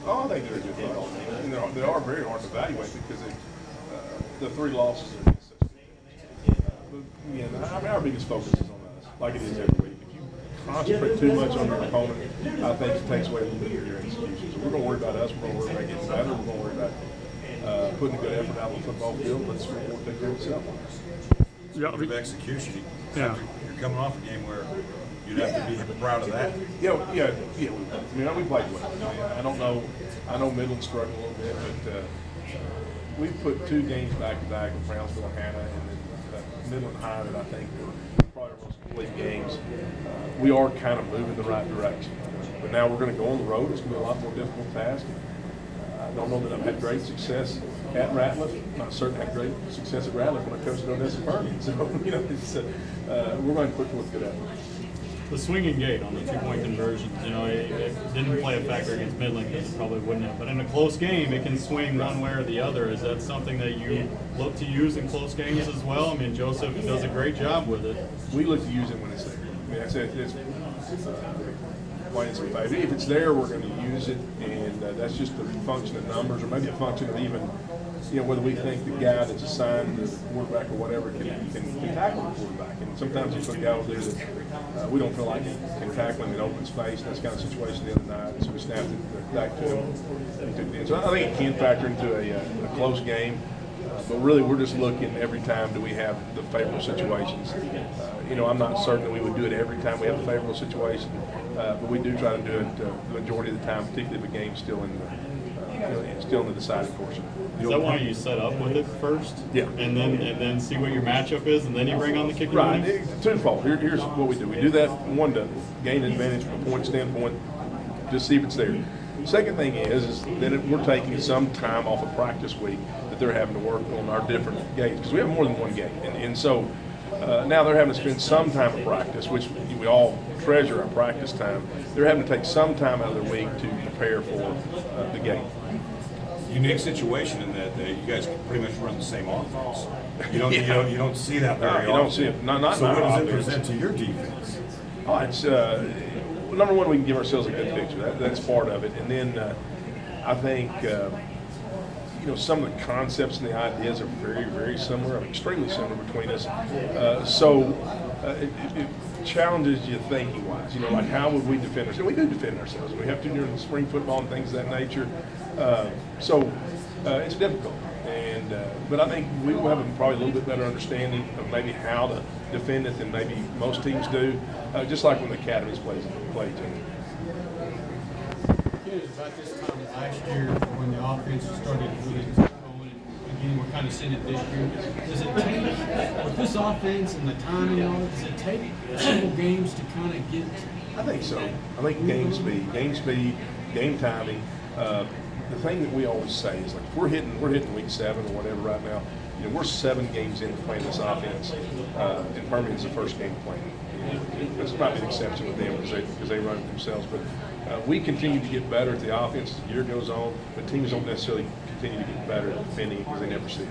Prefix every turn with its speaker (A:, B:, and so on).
A: Oh, I think they're a good football team, and they are very hard to evaluate because the 3 losses are against such good teams. But again, I mean, our biggest focus is on us, like it is every week. If you concentrate too much on your opponent, I think it takes away a little bit of your execution. So we're going to worry about us. We're going to worry about getting better. We're going to worry about putting a good effort out on the football field. Let's reward take care of itself.
B: Speaking of execution,
C: Yeah.
B: you're coming off a game where you'd have to be proud of that.
A: Yeah. I mean, we played well. I mean, I don't know. I know Midland struggled a little bit, but we put 2 games back to back with Brownsville and Hannah, and then Midland High that I think were probably our most complete games. We are kind of moving the right direction, but now we're going to go on the road. It's going to be a lot more difficult task. I don't know that I've had great success at Ratliff. I certainly had great success at Ratliff when I coached Odessa Permian. So it's we're going to put forth good effort.
C: The swinging gate on the 2-point conversions, it didn't play a factor against Midland because it probably wouldn't have. But in a close game, it can swing one way or the other. Is that something that you look to use in close games as well? I mean, Joseph does a great job with it.
A: We look to use it when it's there. I mean, it's playing some favor. If it's there, we're going to use it, and that's just a function of numbers, or maybe a function of even, whether we think the guy that's assigned the quarterback or whatever can tackle the quarterback. And sometimes there's a guy over there that we don't feel like can tackle him in open space. That's the kind of situation the other night. So we snapped it back to him. And took it in. So I think it can factor into a close game. But really, we're just looking every time do we have the favorable situations. I'm not certain that we would do it every time we have a favorable situation, but we do try to do it the majority of the time, particularly if a game's still in the deciding portion.
C: Is that why you set up with it first?
A: Yeah.
C: And then see what your matchup is, and then you bring on the kicking
A: Right.
C: game?
A: Twofold. Here's what we do. We do that, one, to gain advantage from a point standpoint, just see if it's there. Second thing is that we're taking some time off of practice week that they're having to work on our different games, because we have more than one game. And so now they're having to spend some time of practice, which we all treasure our practice time. They're having to take some time out of their week to prepare for the game.
B: Unique situation in that you guys pretty much run the same offense. You don't see that very often.
A: You don't see it. Not
B: so what does it
A: offense.
B: present to your defense?
A: Oh, it's number one, we can give ourselves a good picture. That's part of it, and then I think some of the concepts and the ideas are very, very similar. Extremely similar between us. It challenges you thinking wise. Like how would we defend ourselves? We do defend ourselves. We have to during the spring football and things of that nature. It's difficult. But I think we will have probably a little bit better understanding of maybe how to defend it than maybe most teams do, just like when the academies play each other.
D: It was about this time last year when the offense started really going. Again, we're kind of seeing it this year. Does it take, with this offense and the timing and all that, does it take several games to kind of get?
A: I think so. I think game speed, game timing. The thing that we always say is, like, if we're hitting week 7 or whatever right now, we're 7 games into playing this offense, and Permian's the first game playing. This might be an exception with them because they run it themselves, but we continue to get better at the offense as the year goes on, but teams don't necessarily continue to get better at defending it because they never see it.